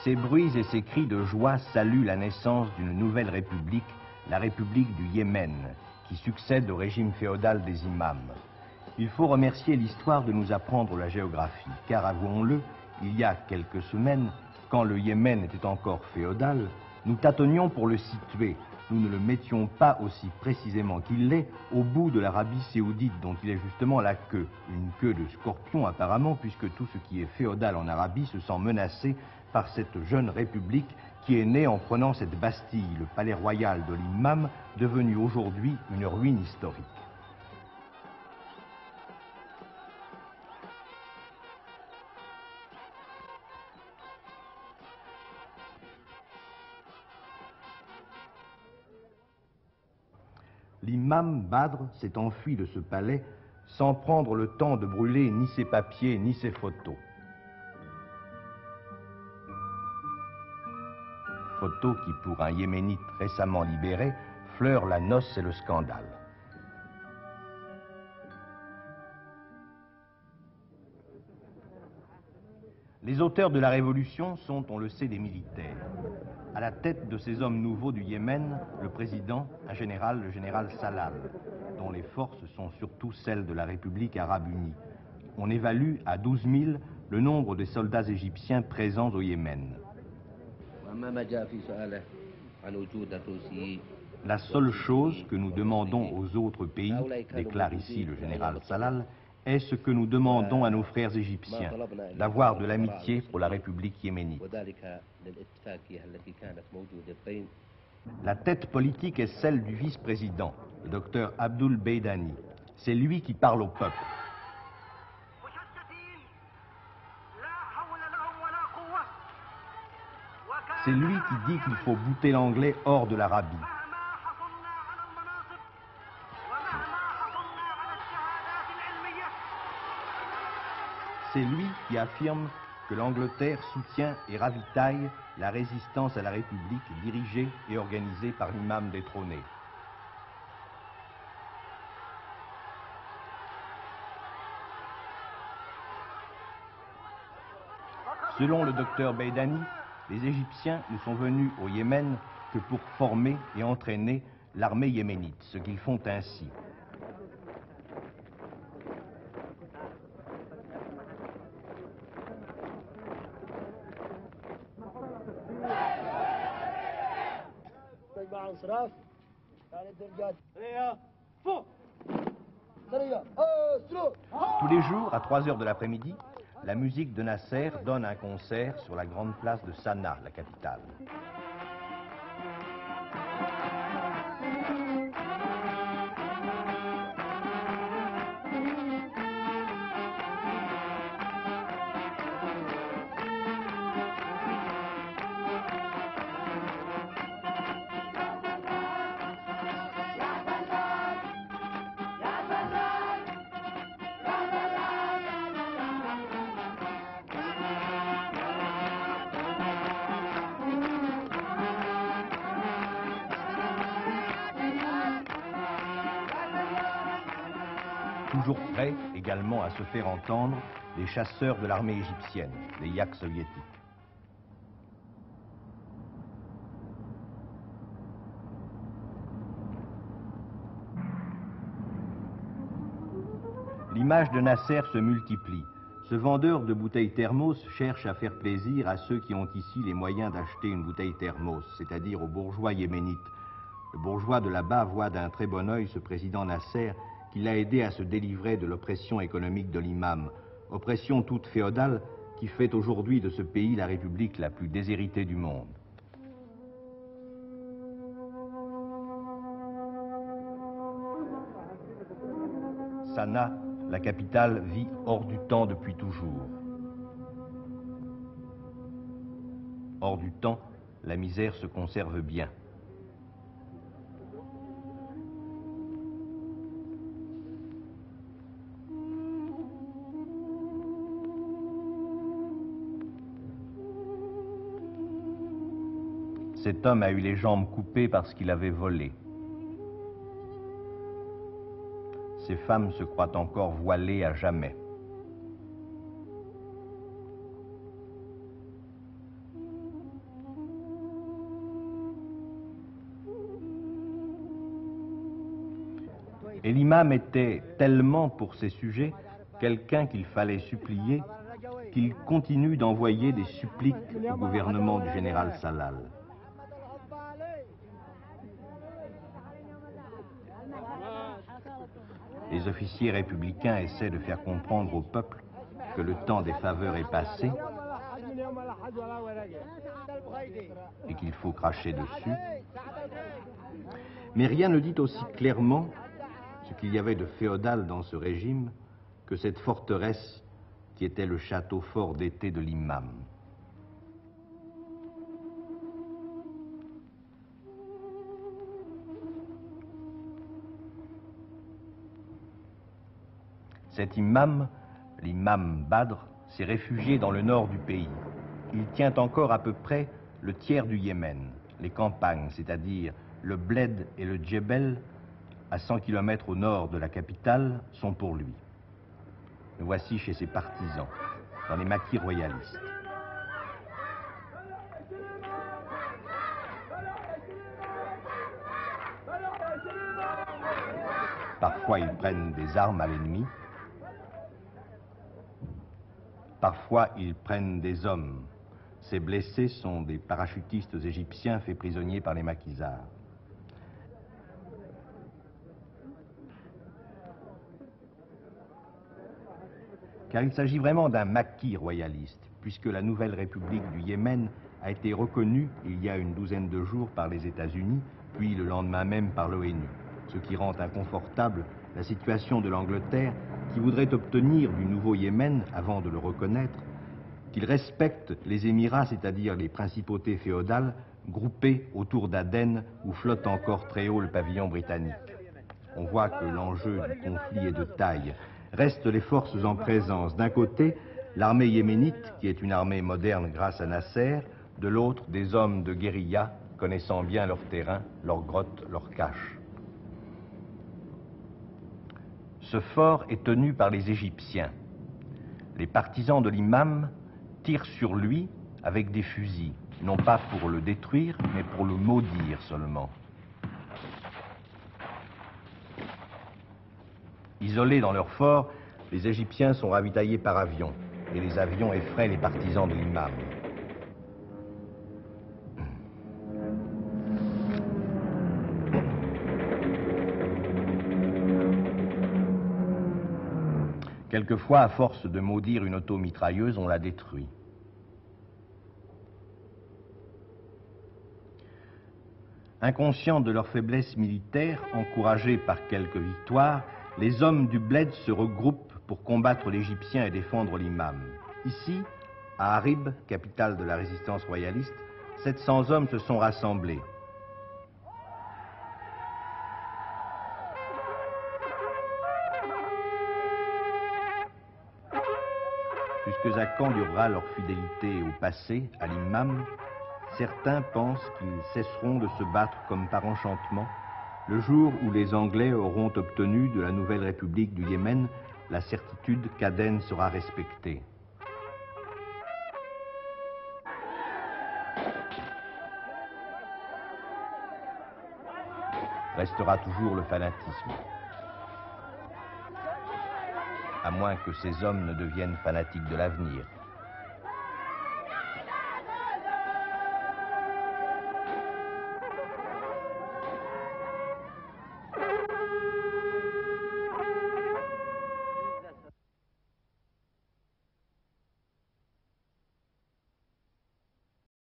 Ces bruits et ces cris de joie saluent la naissance d'une nouvelle république, la République du Yémen, qui succède au régime féodal des imams. Il faut remercier l'histoire de nous apprendre la géographie, car avouons-le, il y a quelques semaines, quand le Yémen était encore féodal, nous tâtonnions pour le situer. Nous ne le mettions pas aussi précisément qu'il l'est au bout de l'Arabie saoudite, dont il est justement la queue. Une queue de scorpion apparemment, puisque tout ce qui est féodal en Arabie se sent menacé par cette jeune république qui est née en prenant cette Bastille, le palais royal de l'imam, devenu aujourd'hui une ruine historique. L'imam Badr s'est enfui de ce palais sans prendre le temps de brûler ni ses papiers ni ses photos. Photos qui, pour un Yéménite récemment libéré, fleurent la noce et le scandale. Les auteurs de la révolution sont, on le sait, des militaires. À la tête de ces hommes nouveaux du Yémen, le président, un général, le général Salal, dont les forces sont surtout celles de la République arabe unie. On évalue à 12 000 le nombre des soldats égyptiens présents au Yémen. La seule chose que nous demandons aux autres pays, déclare ici le général Salal, est ce que nous demandons à nos frères égyptiens, d'avoir de l'amitié pour la République yéménite. La tête politique est celle du vice-président, le docteur Abdul Beidani. C'est lui qui parle au peuple. C'est lui qui dit qu'il faut bouter l'anglais hors de l'Arabie. C'est lui qui affirme que l'Angleterre soutient et ravitaille la résistance à la République dirigée et organisée par l'imam détrôné. Selon le docteur Beidani, les Égyptiens ne sont venus au Yémen que pour former et entraîner l'armée yéménite, ce qu'ils font ainsi. Tous les jours, à 3 heures de l'après-midi, la musique de Nasser donne un concert sur la grande place de Sanaa, la capitale. Toujours prêts également à se faire entendre, les chasseurs de l'armée égyptienne, les yaks soviétiques. L'image de Nasser se multiplie. Ce vendeur de bouteilles thermos cherche à faire plaisir à ceux qui ont ici les moyens d'acheter une bouteille thermos, c'est-à-dire aux bourgeois yéménites. Le bourgeois de là-bas voit d'un très bon œil ce président Nasser qui l'a aidé à se délivrer de l'oppression économique de l'imam, oppression toute féodale qui fait aujourd'hui de ce pays la république la plus déshéritée du monde. Sanaa, la capitale, vit hors du temps depuis toujours. Hors du temps, la misère se conserve bien. Cet homme a eu les jambes coupées parce qu'il avait volé. Ces femmes se croient encore voilées à jamais. l'imam était tellement pour ses sujets quelqu'un qu'il fallait supplier qu'il continue d'envoyer des suppliques au gouvernement du général Salal. Les officiers républicains essaient de faire comprendre au peuple que le temps des faveurs est passé et qu'il faut cracher dessus. Mais rien ne dit aussi clairement ce qu'il y avait de féodal dans ce régime que cette forteresse qui était le château fort d'été de l'imam. Cet imam, l'imam Badr, s'est réfugié dans le nord du pays. Il tient encore à peu près le tiers du Yémen. Les campagnes, c'est-à-dire le Bled et le Djebel, à 100 km au nord de la capitale, sont pour lui. Le voici chez ses partisans, dans les maquis royalistes. Parfois, ils prennent des armes à l'ennemi. Parfois, ils prennent des hommes. Ces blessés sont des parachutistes égyptiens faits prisonniers par les maquisards. Car il s'agit vraiment d'un maquis royaliste, puisque la nouvelle République du Yémen a été reconnue il y a une douzaine de jours par les États-Unis, puis le lendemain même par l'ONU, ce qui rend inconfortable la situation de l'Angleterre qui voudrait obtenir du nouveau Yémen, avant de le reconnaître, qu'il respecte les Émirats, c'est-à-dire les principautés féodales, groupées autour d'Aden où flotte encore très haut le pavillon britannique. On voit que l'enjeu du conflit est de taille. Restent les forces en présence. D'un côté, l'armée yéménite, qui est une armée moderne grâce à Nasser, de l'autre, des hommes de guérilla connaissant bien leur terrain, leurs grottes, leurs caches. Ce fort est tenu par les Égyptiens. Les partisans de l'imam tirent sur lui avec des fusils, non pas pour le détruire, mais pour le maudire seulement. Isolés dans leur fort, les Égyptiens sont ravitaillés par avion, et les avions effraient les partisans de l'imam. Quelquefois, à force de maudire une automitrailleuse, on la détruit. Inconscients de leur faiblesse militaire, encouragés par quelques victoires, les hommes du Bled se regroupent pour combattre l'Égyptien et défendre l'imam. Ici, à Harib, capitale de la résistance royaliste, 700 hommes se sont rassemblés. Puisque Zakan durera leur fidélité au passé, à l'imam, certains pensent qu'ils cesseront de se battre comme par enchantement le jour où les Anglais auront obtenu de la nouvelle République du Yémen la certitude qu'Aden sera respectée. Restera toujours le fanatisme, à moins que ces hommes ne deviennent fanatiques de l'avenir.